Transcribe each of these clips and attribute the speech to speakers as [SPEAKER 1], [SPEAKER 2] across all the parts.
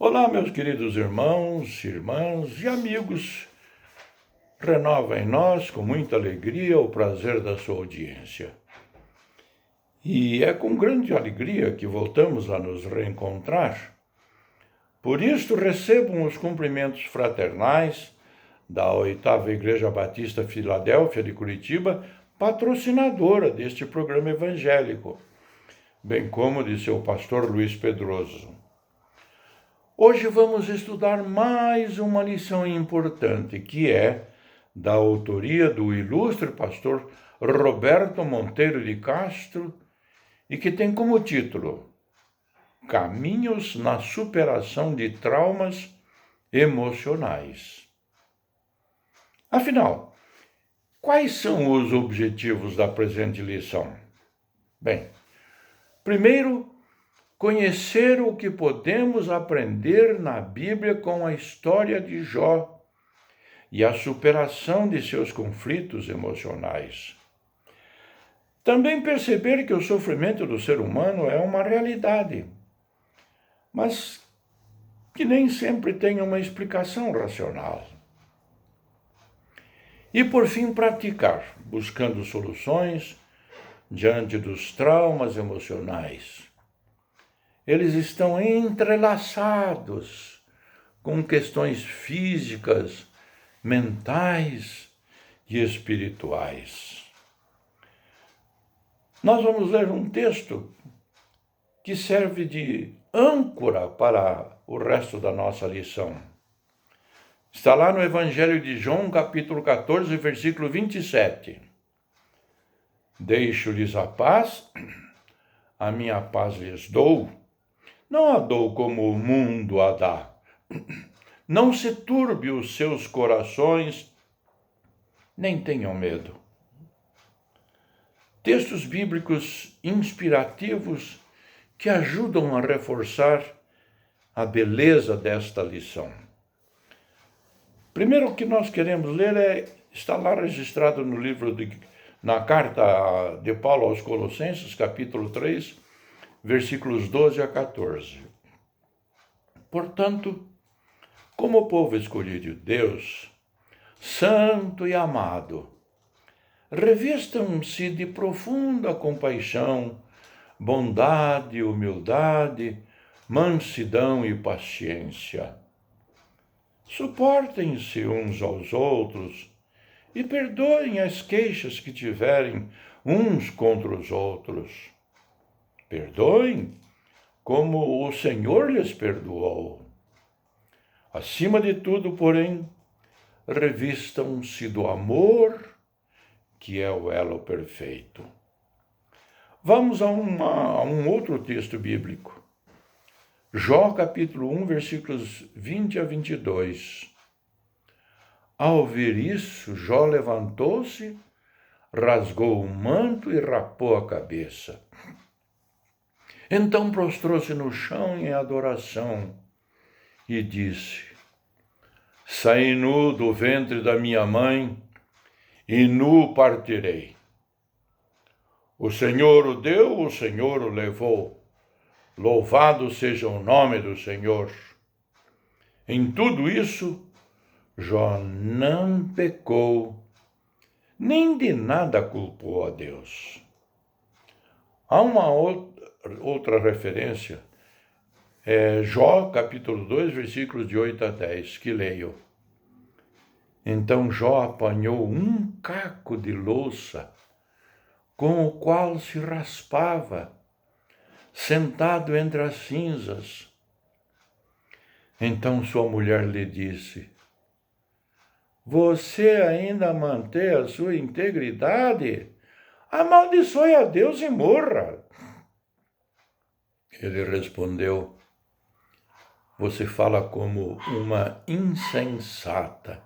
[SPEAKER 1] Olá, meus queridos irmãos, irmãs e amigos. Renova em nós, com muita alegria, o prazer da sua audiência. E é com grande alegria que voltamos a nos reencontrar. Por isto, recebam os cumprimentos fraternais da 8ª Igreja Batista Filadélfia de Curitiba, patrocinadora deste programa evangélico, bem como de seu pastor Luiz Pedroso. Hoje vamos estudar mais uma lição importante, que é da autoria do ilustre pastor Roberto Monteiro de Castro e que tem como título Caminhos na superação de traumas emocionais. Afinal, quais são os objetivos da presente lição? Bem, primeiro, conhecer o que podemos aprender na Bíblia com a história de Jó e a superação de seus conflitos emocionais. Também perceber que o sofrimento do ser humano é uma realidade, mas que nem sempre tem uma explicação racional. E, por fim, praticar, buscando soluções diante dos traumas emocionais. Eles estão entrelaçados com questões físicas, mentais e espirituais. Nós vamos ler um texto que serve de âncora para o resto da nossa lição. Está lá no Evangelho de João, capítulo 14, versículo 27. Deixo-lhes a paz, a minha paz lhes dou. Não a dou como o mundo a dá. Não se turbe os seus corações, nem tenham medo. Textos bíblicos inspirativos que ajudam a reforçar a beleza desta lição. Primeiro, o que nós queremos ler está lá registrado no na carta de Paulo aos Colossenses, capítulo 3, versículos 12 a 14. Portanto, como povo escolhido de Deus, santo e amado, revistam-se de profunda compaixão, bondade, humildade, mansidão e paciência. Suportem-se uns aos outros e perdoem as queixas que tiverem uns contra os outros. Perdoem como o Senhor lhes perdoou. Acima de tudo, porém, revistam-se do amor, que é o elo perfeito. Vamos a um outro texto bíblico. Jó, capítulo 1, versículos 20 a 22. Ao ouvir isso, Jó levantou-se, rasgou o manto e rapou a cabeça. Então prostrou-se no chão em adoração e disse: Saí nu do ventre da minha mãe e nu partirei. O Senhor o deu, o Senhor o levou. Louvado seja o nome do Senhor. Em tudo isso, Jó não pecou, nem de nada culpou a Deus. Há uma outra referência, Jó, capítulo 2, versículos de 8 a 10, que leio. Então Jó apanhou um caco de louça, com o qual se raspava, sentado entre as cinzas. Então sua mulher lhe disse: Você ainda mantém a sua integridade? Amaldiçoe a Deus e morra. Ele respondeu: Você fala como uma insensata.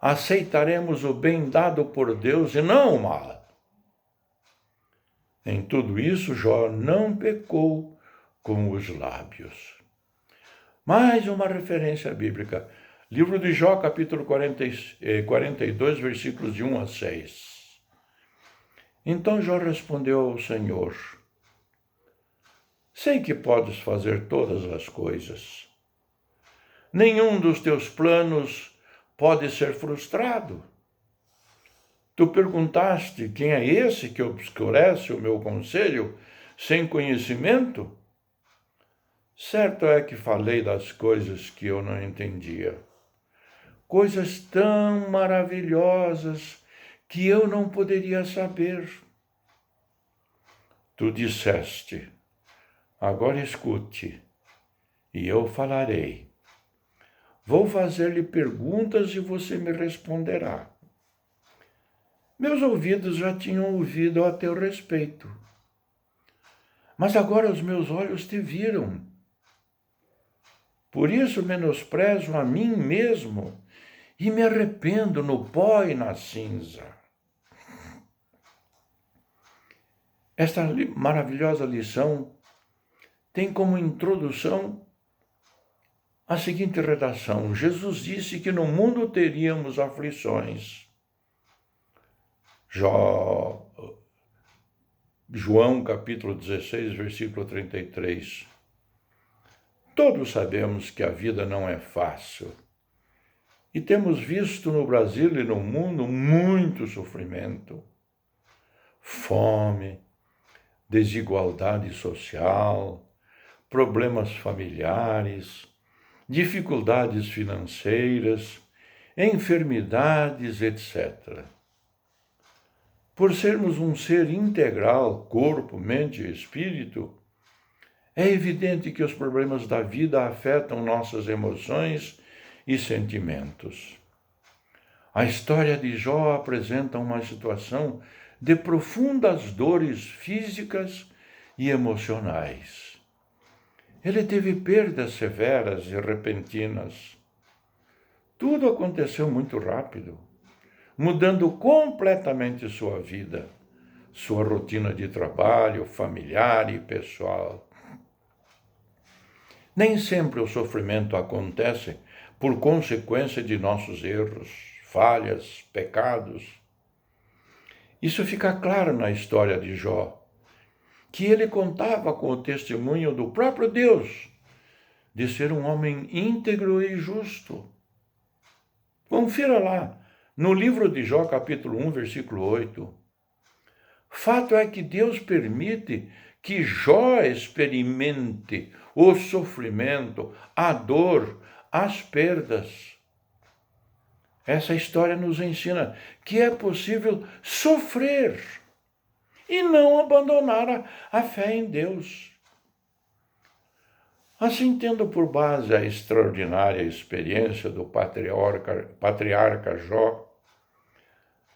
[SPEAKER 1] Aceitaremos o bem dado por Deus e não o mal. Em tudo isso, Jó não pecou com os lábios. Mais uma referência bíblica. Livro de Jó, capítulo 42, versículos de 1 a 6. Então Jó respondeu ao Senhor: Sei que podes fazer todas as coisas. Nenhum dos teus planos pode ser frustrado. Tu perguntaste quem é esse que obscurece o meu conselho sem conhecimento? Certo é que falei das coisas que eu não entendia. Coisas tão maravilhosas que eu não poderia saber. Tu disseste, agora escute, e eu falarei. Vou fazer-lhe perguntas e você me responderá. Meus ouvidos já tinham ouvido a teu respeito. Mas agora os meus olhos te viram. Por isso menosprezo a mim mesmo e me arrependo no pó e na cinza. Esta maravilhosa lição tem como introdução a seguinte redação: Jesus disse que no mundo teríamos aflições. João capítulo 16, versículo 33. Todos sabemos que a vida não é fácil. E temos visto no Brasil e no mundo muito sofrimento, fome, desigualdade social, problemas familiares, dificuldades financeiras, enfermidades, etc. Por sermos um ser integral, corpo, mente e espírito, é evidente que os problemas da vida afetam nossas emoções e sentimentos. A história de Jó apresenta uma situação de profundas dores físicas e emocionais. Ele teve perdas severas e repentinas. Tudo aconteceu muito rápido, mudando completamente sua vida, sua rotina de trabalho, familiar e pessoal. Nem sempre o sofrimento acontece por consequência de nossos erros, falhas, pecados. Isso fica claro na história de Jó, que ele contava com o testemunho do próprio Deus de ser um homem íntegro e justo. Confira lá, no livro de Jó, capítulo 1, versículo 8. Fato é que Deus permite que Jó experimente o sofrimento, a dor, as perdas. Essa história nos ensina que é possível sofrer e não abandonar a fé em Deus. Assim, tendo por base a extraordinária experiência do patriarca Jó,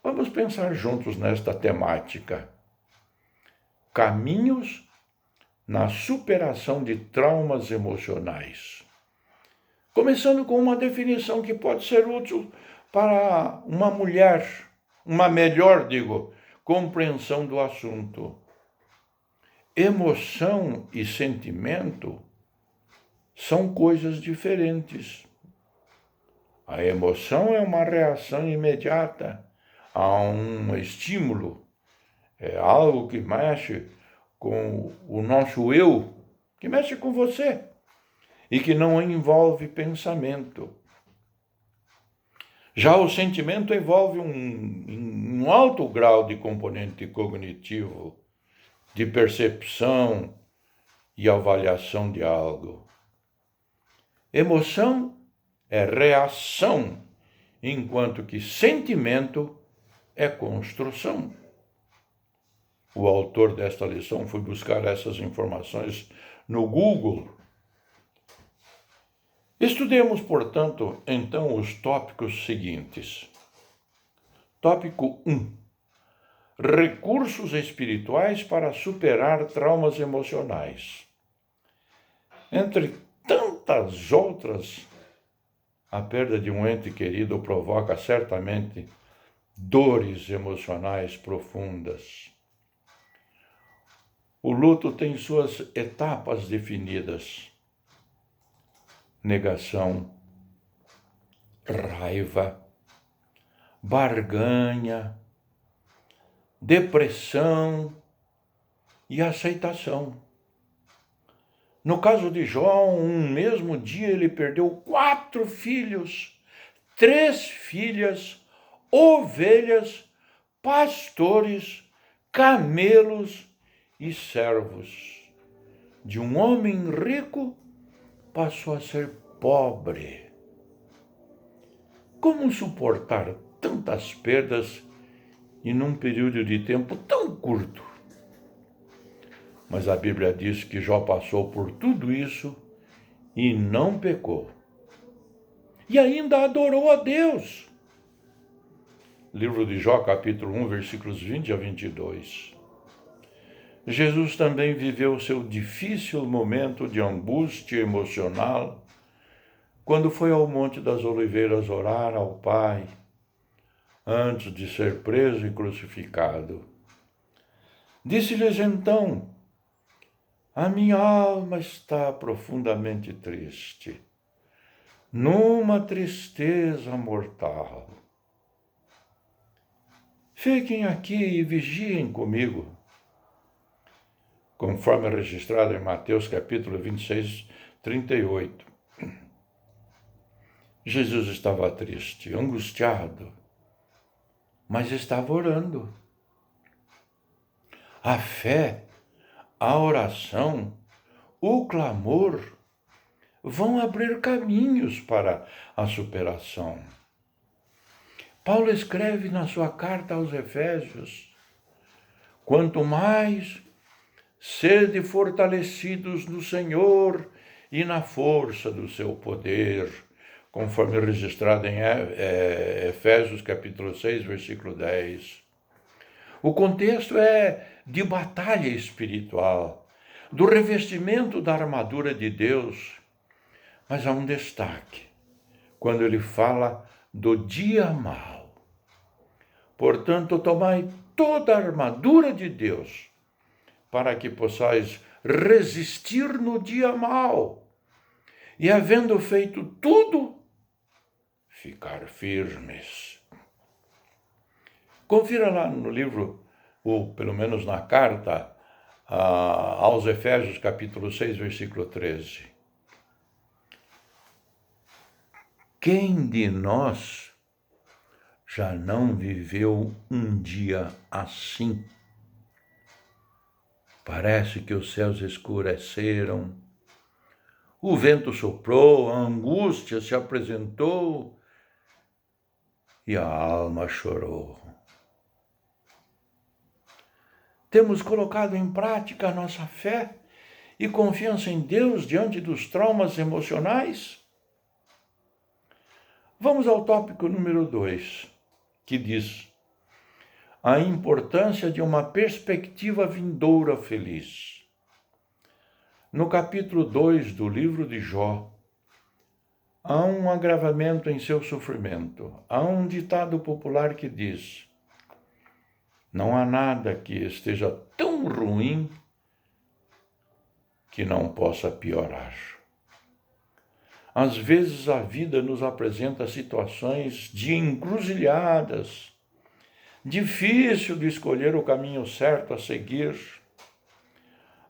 [SPEAKER 1] vamos pensar juntos nesta temática. Caminhos na superação de traumas emocionais. Começando com uma definição que pode ser útil para uma melhor compreensão do assunto. Emoção e sentimento são coisas diferentes. A emoção é uma reação imediata a um estímulo, é algo que mexe com o nosso eu, que mexe com você e que não envolve pensamento. Já o sentimento envolve um alto grau de componente cognitivo, de percepção e avaliação de algo. Emoção é reação, enquanto que sentimento é construção. O autor desta lição foi buscar essas informações no Google. Estudemos, portanto, então os tópicos seguintes. Tópico 1. Recursos espirituais para superar traumas emocionais. Entre tantas outras, a perda de um ente querido provoca certamente dores emocionais profundas. O luto tem suas etapas definidas: negação, raiva, barganha, depressão e aceitação. No caso de Jó, um mesmo dia ele perdeu 4 filhos, 3 filhas, ovelhas, pastores, camelos e servos. De um homem rico, passou a ser pobre. Como suportar tantas perdas e num período de tempo tão curto? Mas a Bíblia diz que Jó passou por tudo isso e não pecou. E ainda adorou a Deus. Livro de Jó, capítulo 1, versículos 20 a 22. Jesus também viveu seu difícil momento de angústia emocional quando foi ao Monte das Oliveiras orar ao Pai, antes de ser preso e crucificado. Disse-lhes então: a minha alma está profundamente triste, numa tristeza mortal. Fiquem aqui e vigiem comigo. Conforme registrado em Mateus capítulo 26, 38. Jesus estava triste, angustiado, mas estava orando. A fé, a oração, o clamor vão abrir caminhos para a superação. Paulo escreve na sua carta aos Efésios: quanto mais sede fortalecidos no Senhor e na força do seu poder, conforme registrado em Efésios capítulo 6, versículo 10. O contexto é de batalha espiritual, do revestimento da armadura de Deus, mas há um destaque, quando ele fala do dia mau. Portanto, tomai toda a armadura de Deus, para que possais resistir no dia mau, e havendo feito tudo, ficar firmes. Confira lá no livro, ou pelo menos na carta aos Efésios, capítulo 6, versículo 13. Quem de nós já não viveu um dia assim? Parece que os céus escureceram, o vento soprou, a angústia se apresentou e a alma chorou. Temos colocado em prática a nossa fé e confiança em Deus diante dos traumas emocionais? Vamos ao tópico número 2, que diz: a importância de uma perspectiva vindoura feliz. No capítulo 2 do livro de Jó, há um agravamento em seu sofrimento. Há um ditado popular que diz: não há nada que esteja tão ruim que não possa piorar. Às vezes a vida nos apresenta situações de encruzilhadas, difícil de escolher o caminho certo a seguir.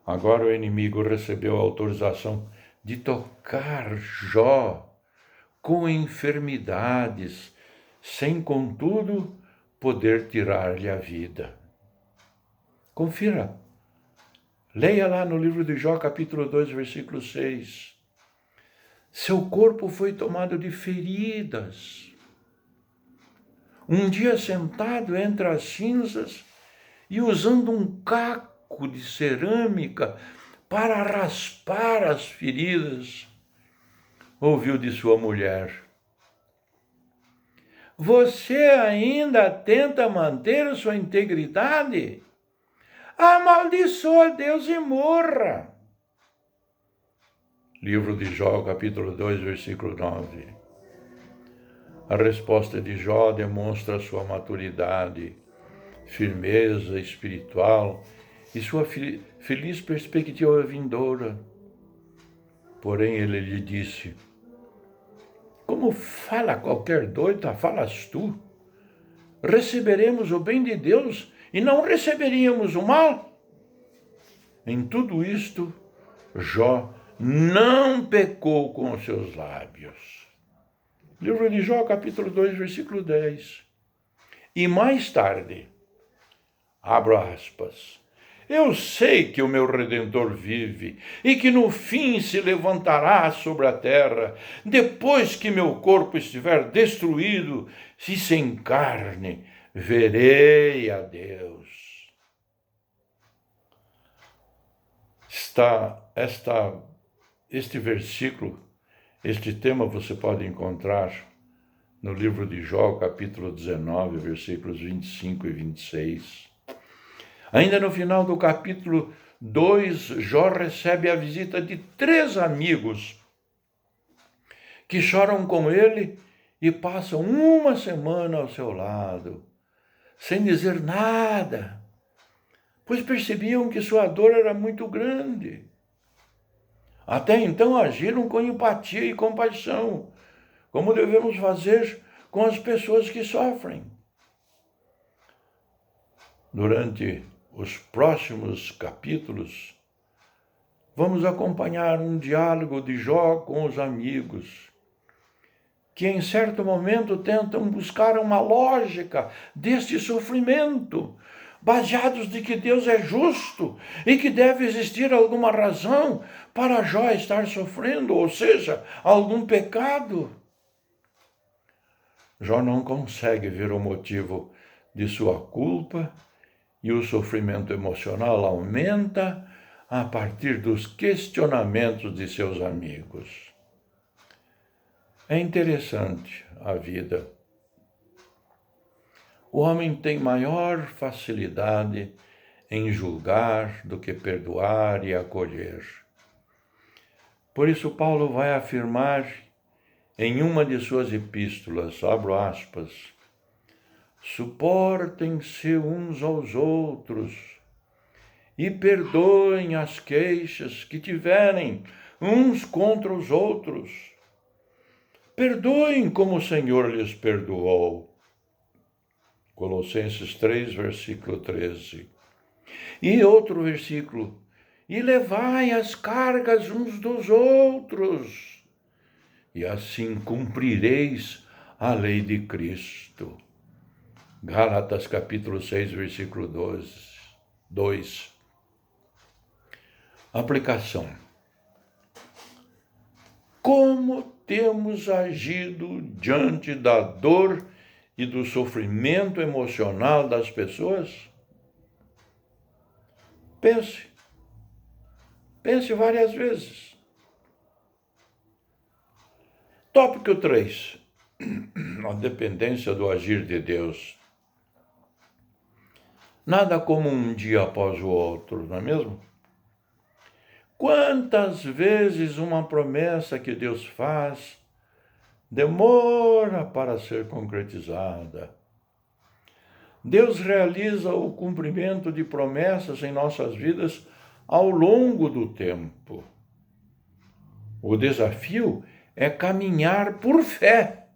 [SPEAKER 1] Agora o inimigo recebeu a autorização de tocar Jó com enfermidades, sem, contudo, poder tirar-lhe a vida. Confira. Leia lá no livro de Jó, capítulo 2, versículo 6. Seu corpo foi tomado de feridas. Um dia sentado entre as cinzas e usando um caco de cerâmica para raspar as feridas, ouviu de sua mulher: você ainda tenta manter sua integridade? Amaldiçoa Deus e morra. Livro de Jó, capítulo 2, versículo 9. A resposta de Jó demonstra sua maturidade, firmeza espiritual e sua feliz perspectiva vindoura. Porém, ele lhe disse: como fala qualquer doida, falas tu? Receberemos o bem de Deus e não receberíamos o mal? Em tudo isto, Jó não pecou com os seus lábios. Livro de Jó, capítulo 2, versículo 10. E mais tarde, abro aspas, eu sei que o meu Redentor vive e que no fim se levantará sobre a terra, depois que meu corpo estiver destruído e sem carne, verei a Deus. Este versículo, este tema você pode encontrar no livro de Jó, capítulo 19, versículos 25 e 26. Ainda no final do capítulo 2, Jó recebe a visita de 3 amigos que choram com ele e passam uma semana ao seu lado, sem dizer nada, pois percebiam que sua dor era muito grande. Até então agiram com empatia e compaixão, como devemos fazer com as pessoas que sofrem. Durante os próximos capítulos, vamos acompanhar um diálogo de Jó com os amigos, que em certo momento tentam buscar uma lógica deste sofrimento, baseados de que Deus é justo e que deve existir alguma razão para Jó estar sofrendo, ou seja, algum pecado. Jó não consegue ver o motivo de sua culpa e o sofrimento emocional aumenta a partir dos questionamentos de seus amigos. É interessante a vida. O homem tem maior facilidade em julgar do que perdoar e acolher. Por isso, Paulo vai afirmar em uma de suas epístolas, abro aspas, suportem-se uns aos outros e perdoem as queixas que tiverem uns contra os outros. Perdoem como o Senhor lhes perdoou. Colossenses 3, versículo 13. E outro versículo, e levai as cargas uns dos outros, e assim cumprireis a lei de Cristo. Gálatas capítulo 6, versículo 2. Aplicação. Como temos agido diante da dor e do sofrimento emocional das pessoas? Pense várias vezes. Tópico 3. A dependência do agir de Deus. Nada como um dia após o outro, não é mesmo? Quantas vezes uma promessa que Deus faz demora para ser concretizada? Deus realiza o cumprimento de promessas em nossas vidas ao longo do tempo. O desafio é caminhar por fé,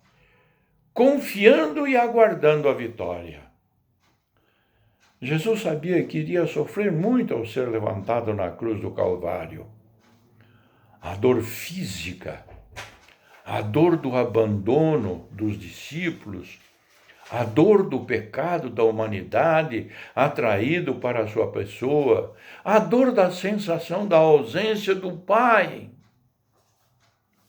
[SPEAKER 1] confiando e aguardando a vitória. Jesus sabia que iria sofrer muito ao ser levantado na cruz do Calvário. A dor física, a dor do abandono dos discípulos, a dor do pecado da humanidade atraído para a sua pessoa, a dor da sensação da ausência do Pai.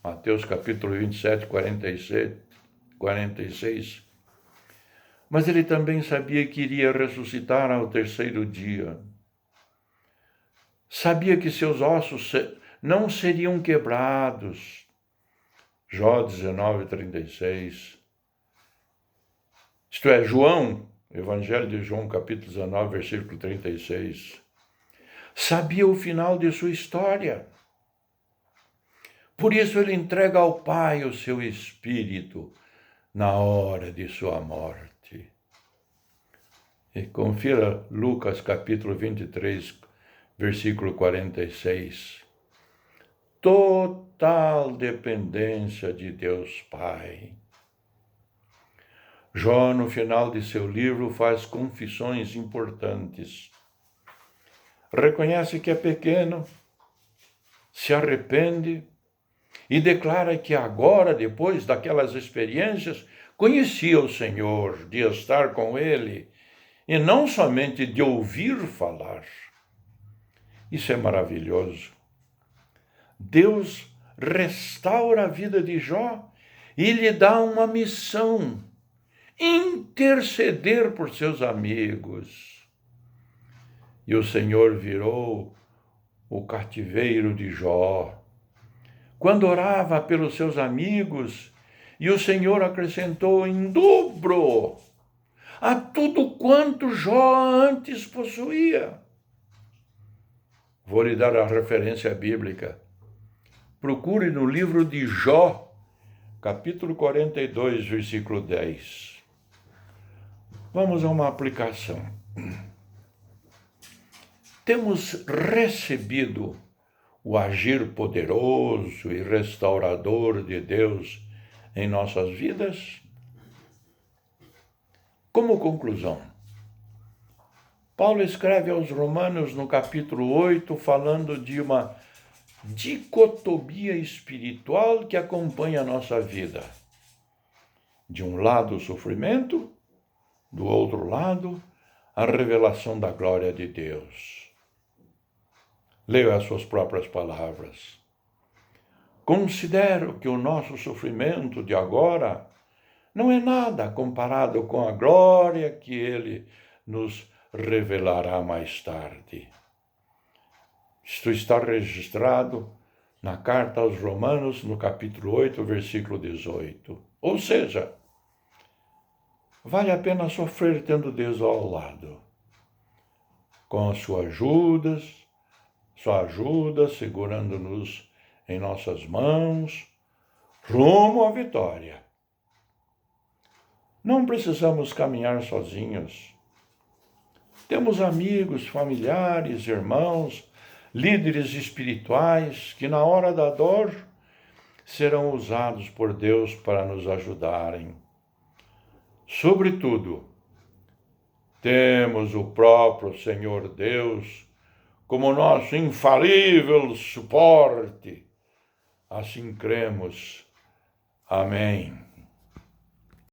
[SPEAKER 1] Mateus capítulo 27, 46. Mas ele também sabia que iria ressuscitar ao terceiro dia. Sabia que seus ossos não seriam quebrados. Jó 19, 36. Isto é, Evangelho de João, capítulo 19, versículo 36. Sabia o final de sua história. Por isso ele entrega ao Pai o seu espírito na hora de sua morte. E confira Lucas capítulo 23, versículo 46. Total dependência de Deus Pai. Jó, no final de seu livro, faz confissões importantes. Reconhece que é pequeno, se arrepende e declara que agora, depois daquelas experiências, conhecia o Senhor, de estar com Ele, e não somente de ouvir falar. Isso é maravilhoso. Deus restaura a vida de Jó e lhe dá uma missão: interceder por seus amigos. E o Senhor virou o cativeiro de Jó. Quando orava pelos seus amigos, e o Senhor acrescentou em dobro a tudo quanto Jó antes possuía. Vou lhe dar a referência bíblica. Procure no livro de Jó, capítulo 42, versículo 10. Vamos a uma aplicação. Temos recebido o agir poderoso e restaurador de Deus em nossas vidas? Como conclusão, Paulo escreve aos Romanos no capítulo 8, falando de uma dicotomia espiritual que acompanha a nossa vida. De um lado, o sofrimento, do outro lado, a revelação da glória de Deus. Leia as suas próprias palavras. Considero que o nosso sofrimento de agora não é nada comparado com a glória que Ele nos revelará mais tarde. Isto está registrado na carta aos Romanos, no capítulo 8, versículo 18. Ou seja, vale a pena sofrer tendo Deus ao lado, com a sua ajuda segurando-nos em nossas mãos, rumo à vitória. Não precisamos caminhar sozinhos. Temos amigos, familiares, irmãos, líderes espirituais que na hora da dor serão usados por Deus para nos ajudarem. Sobretudo, temos o próprio Senhor Deus como nosso infalível suporte. Assim cremos. Amém.